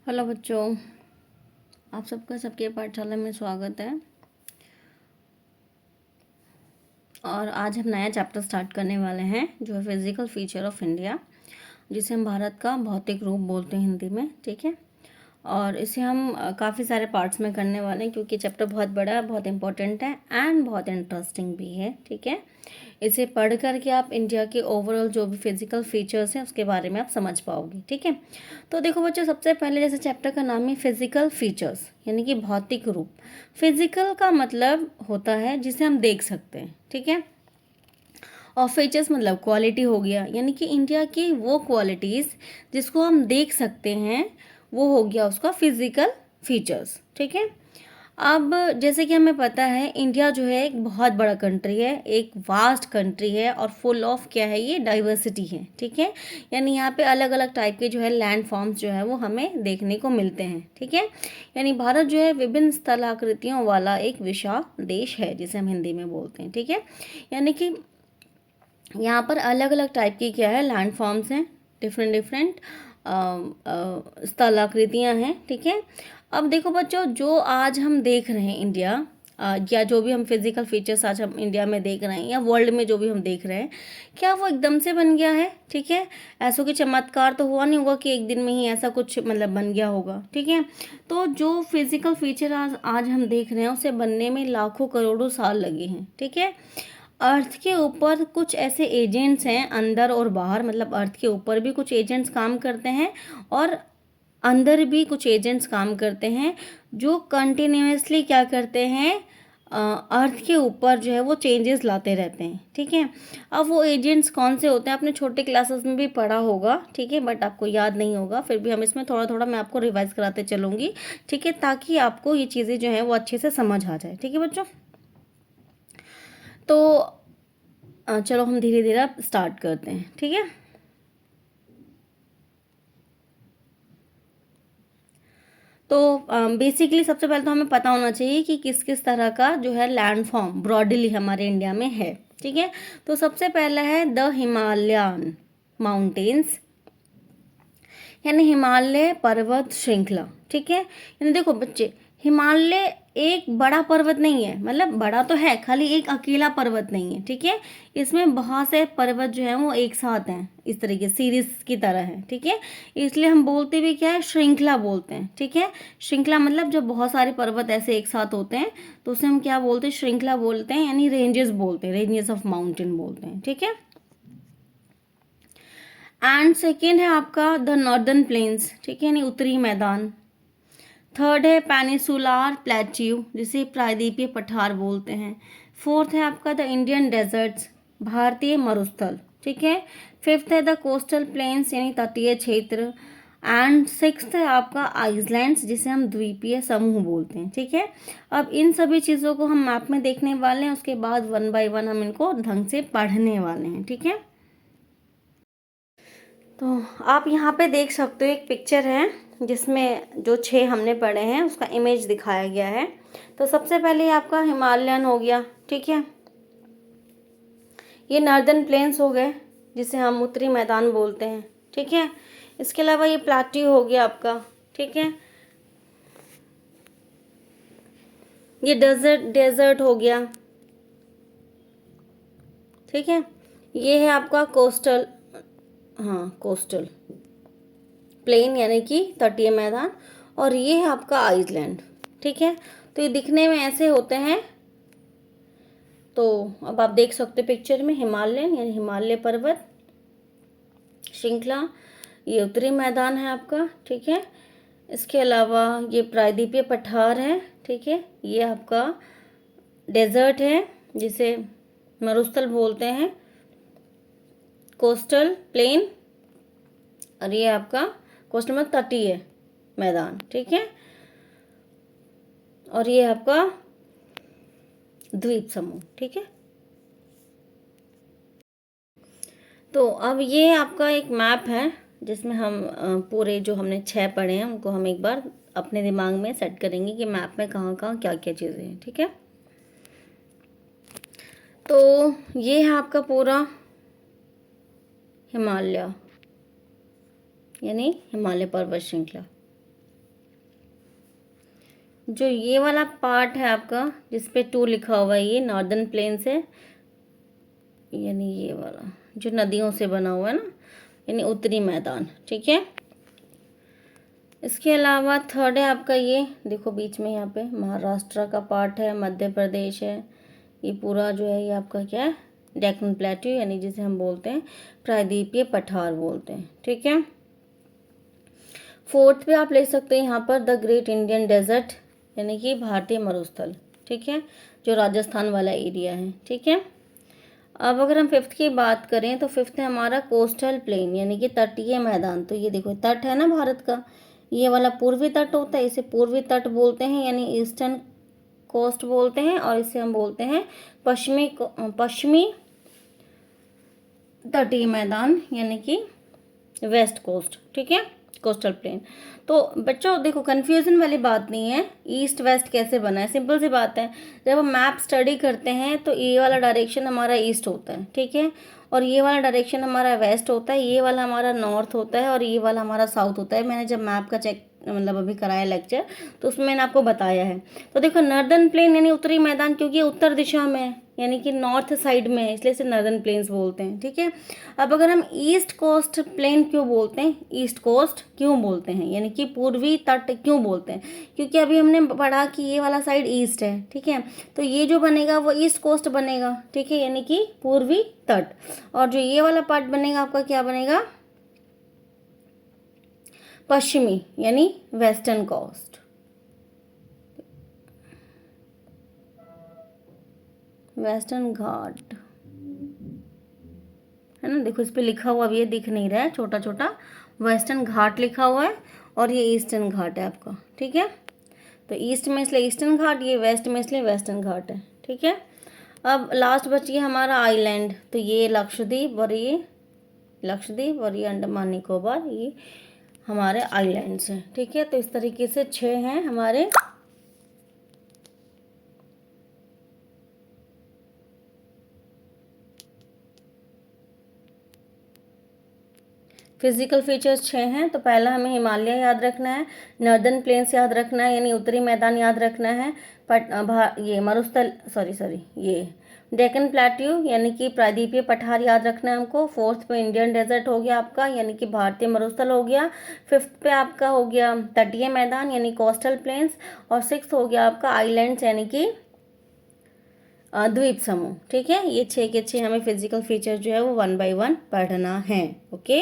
Hello बच्चों, आप सबका सबके पाठशाला में स्वागत है। और आज हम नया चैप्टर स्टार्ट करने वाले हैं जो है फिजिकल फीचर ऑफ इंडिया, जिसे हम भारत का भौतिक रूप बोलते हैं हिंदी में। ठीक है, और इसे हम काफ़ी सारे पार्ट्स में करने वाले हैं क्योंकि चैप्टर बहुत बड़ा है, बहुत इंपॉर्टेंट है एंड बहुत इंटरेस्टिंग भी है। ठीक है, इसे पढ़ करके आप इंडिया के ओवरऑल जो भी फिजिकल फीचर्स हैं उसके बारे में आप समझ पाओगे। ठीक है, तो देखो बच्चों, सबसे पहले जैसे चैप्टर का नाम है फिजिकल फीचर्स यानी कि भौतिक रूप। फिजिकल का मतलब होता है जिसे हम देख सकते हैं। ठीक है, और फीचर्स मतलब क्वालिटी हो गया, यानी कि इंडिया की वो क्वालिटीज़ जिसको हम देख सकते हैं वो हो गया उसका फिजिकल फीचर्स। ठीक है, अब जैसे कि हमें पता है इंडिया जो है एक बहुत बड़ा कंट्री है, एक वास्ट कंट्री है और फुल ऑफ क्या है, ये डाइवर्सिटी है। ठीक है, यानी यहाँ पे अलग अलग टाइप के जो है लैंड फॉर्म्स जो है वो हमें देखने को मिलते हैं। ठीक है, यानी भारत जो है विभिन्न स्थलाकृतियों वाला एक विशाल देश है जिसे हम हिंदी में बोलते हैं। ठीक है, यानी कि यहाँ पर अलग अलग टाइप की क्या है लैंड फॉर्म्स हैं, डिफरेंट डिफरेंट स्थलाकृतियाँ हैं। ठीक है, अब देखो बच्चों, जो आज हम देख रहे हैं इंडिया या जो भी हम फिजिकल फीचर्स आज हम इंडिया में देख रहे हैं या वर्ल्ड में जो भी हम देख रहे हैं, क्या वो एकदम से बन गया है? ठीक है, ऐसा कोई चमत्कार तो हुआ नहीं होगा कि एक दिन में ही ऐसा कुछ मतलब बन गया होगा। ठीक है, तो जो फिजिकल फीचर आज हम देख रहे हैं उसे बनने में लाखों करोड़ों साल लगे हैं। ठीक है, अर्थ के ऊपर कुछ ऐसे एजेंट्स हैं अंदर और बाहर, मतलब अर्थ के ऊपर भी कुछ एजेंट्स काम करते हैं और अंदर भी कुछ एजेंट्स काम करते हैं जो कंटिन्यूसली क्या करते हैं, अर्थ के ऊपर जो है वो चेंजेस लाते रहते हैं। ठीक है, अब वो एजेंट्स कौन से होते हैं आपने छोटे क्लासेस में भी पढ़ा होगा। ठीक है, बट आपको याद नहीं होगा, फिर भी हम इसमें थोड़ा थोड़ा मैं आपको रिवाइज कराते चलूँगी। ठीक है, ताकि आपको ये चीज़ें जो हैं वो अच्छे से समझ आ जाए। ठीक है बच्चों, तो चलो हम धीरे धीरे अब स्टार्ट करते हैं। ठीक है, तो बेसिकली सबसे पहले तो हमें पता होना चाहिए कि किस किस तरह का जो है लैंड फॉर्म ब्रॉडली हमारे इंडिया में है। ठीक है, तो सबसे पहला है द हिमालयन माउंटेन्स, यानी हिमालय पर्वत श्रृंखला। ठीक है, यानी देखो बच्चे, हिमालय एक बड़ा पर्वत नहीं है, मतलब बड़ा तो है, खाली एक अकेला पर्वत नहीं है। ठीक है, इसमें बहुत से पर्वत जो है वो एक साथ हैं, इस तरीके सीरीज की तरह है। ठीक है, इसलिए हम बोलते भी क्या है, श्रृंखला बोलते हैं। ठीक है, श्रृंखला मतलब जब बहुत सारे पर्वत ऐसे एक साथ होते हैं तो उसे हम क्या बोलते हैं, श्रृंखला बोलते हैं, यानी रेंजेस बोलते हैं, रेंजेस ऑफ माउंटेन बोलते हैं। ठीक है, एंड सेकेंड है आपका द नॉर्दर्न प्लेन्स। ठीक है, यानी उत्तरी मैदान। थर्ड है पेनिसुलार प्लेट्यू, जिसे प्रायद्वीपीय पठार बोलते हैं। फोर्थ है आपका द इंडियन डेजर्ट्स, भारतीय मरुस्थल। ठीक है, फिफ्थ है द कोस्टल प्लेन्स, यानी तटीय क्षेत्र। एंड सिक्स्थ है आपका आइसलैंड्स, जिसे हम द्वीपीय समूह बोलते हैं। ठीक है, अब इन सभी चीज़ों को हम मैप में देखने वाले हैं, उसके बाद वन बाय वन हम इनको ढंग से पढ़ने वाले हैं। ठीक है, तो आप यहाँ पे देख सकते हो एक पिक्चर है जिसमें जो 6 हमने पढ़े हैं उसका इमेज दिखाया गया है। तो सबसे पहले आपका हिमालयन हो गया। ठीक है, ये नॉर्दर्न प्लेन्स हो गए जिसे हम उत्तरी मैदान बोलते हैं। ठीक है, इसके अलावा ये प्लाट्यू हो गया आपका। ठीक है, ये डेजर्ट डेजर्ट हो गया। ठीक है, ये है आपका कोस्टल, हाँ कोस्टल प्लेन यानी कि तटीय मैदान, और ये है आपका आइसलैंड। ठीक है, तो ये दिखने में ऐसे होते हैं। तो अब आप देख सकते हो पिक्चर में हिमालयन यानी हिमालय पर्वत श्रृंखला, ये उत्तरी मैदान है आपका। ठीक है, इसके अलावा ये प्रायद्वीपीय पठार है। ठीक है, ये आपका डेजर्ट है जिसे मरुस्थल बोलते हैं, कोस्टल प्लेन, और ये आपका कोस्टल में तटीय मैदान। ठीक है, और ये आपका द्वीप समूह। ठीक है, तो अब ये आपका एक मैप है जिसमें हम पूरे जो हमने 6 पढ़े हैं उनको हम एक बार अपने दिमाग में सेट करेंगे कि मैप में कहाँ कहाँ क्या क्या चीज़ें हैं। ठीक है, तो ये है आपका पूरा हिमालय यानी हिमालय पर्वत श्रृंखला। जो ये वाला पार्ट है आपका जिस पे 2 लिखा हुआ है, ये नॉर्दर्न प्लेन से, यानी ये वाला जो नदियों से बना हुआ है ना, यानी उत्तरी मैदान, ठीक है। इसके अलावा थर्ड है आपका, ये देखो बीच में यहाँ पे महाराष्ट्र का पार्ट है, मध्य प्रदेश है, ये पूरा जो है ये आपका क्या है, डेक्कन प्लेट्यू, यानी जिसे हम बोलते हैं प्रायद्वीपीय पठार बोलते हैं, ठीक है। फोर्थ पे आप ले सकते हैं यहाँ पर द ग्रेट इंडियन डेजर्ट, यानी कि भारतीय मरुस्थल, ठीक है, जो राजस्थान वाला एरिया है, ठीक है। अब अगर हम फिफ्थ की बात करें तो फिफ्थ है हमारा कोस्टल प्लेन, यानी कि तटीय मैदान। तो ये देखो तट है ना भारत का, ये वाला पूर्वी तट होता है, इसे पूर्वी तट बोलते हैं, यानी ईस्टर्न कोस्ट बोलते हैं, और इसे हम बोलते हैं पश्चिमी तटीय मैदान, यानी कि वेस्ट कोस्ट, ठीक है, कोस्टल प्लेन। तो बच्चों देखो कंफ्यूजन वाली बात नहीं है, ईस्ट वेस्ट कैसे बना है, सिंपल सी बात है। जब हम मैप स्टडी करते हैं तो ये वाला डायरेक्शन हमारा ईस्ट होता है, ठीक है, और ये वाला डायरेक्शन हमारा वेस्ट होता है, ये वाला हमारा नॉर्थ होता है, और ये वाला हमारा साउथ होता है। मैंने जब मैप का चेक मतलब अभी कराया लेक्चर, तो उसमें मैंने आपको बताया है। तो देखो नॉर्दर्न प्लेन यानी उत्तरी मैदान, क्योंकि ये उत्तर दिशा में है, यानी कि नॉर्थ साइड में है, इसलिए इसे नॉर्दर्न प्लेन्स बोलते हैं, ठीक है। अब अगर हम ईस्ट कोस्ट प्लेन क्यों बोलते हैं, ईस्ट कोस्ट क्यों बोलते हैं, यानी कि पूर्वी तट क्यों बोलते हैं, क्योंकि अभी हमने पढ़ा कि ये वाला साइड ईस्ट है, ठीक है, तो ये जो बनेगा वो ईस्ट कोस्ट बनेगा, ठीक है, यानी कि पूर्वी तट। और जो ये वाला पार्ट बनेगा आपका क्या बनेगा, पश्चिमी, यानी वेस्टर्न कोस्ट, वेस्टर्न घाट है ना। देखो इस पे लिखा हुआ भी ये दिख नहीं रहा है, छोटा छोटा वेस्टर्न घाट लिखा हुआ है, और ये ईस्टर्न घाट है आपका, ठीक है। तो ईस्ट में इसलिए ईस्टर्न घाट, ये वेस्ट में इसलिए वेस्टर्न घाट है, ठीक है। अब लास्ट बची हमारा आइलैंड, तो ये लक्षद्वीप और ये अंडमान निकोबार, ये हमारे आइलैंड्स हैं, ठीक है। तो इस तरीके से 6 हैं हमारे फिजिकल फीचर्स 6 हैं। तो पहला हमें हिमालय याद रखना है, नॉर्दर्न प्लेन्स याद रखना है, यानी उत्तरी मैदान याद रखना है, ये मरुस्थल ये डेक्कन प्लेट्यू यानी कि प्रायद्वीपीय पठार याद रखना है हमको। फोर्थ पे इंडियन डेजर्ट हो गया आपका, यानी कि भारतीय मरुस्थल हो गया। फिफ्थ पे आपका हो गया तटीय मैदान यानी कोस्टल प्लेन्स, और सिक्स्थ हो गया आपका आइलैंड्स यानी कि द्वीप समूह, ठीक है। ये 6 के 6 हमें फिजिकल फीचर जो है वो 1 by 1 पढ़ना है, ओके।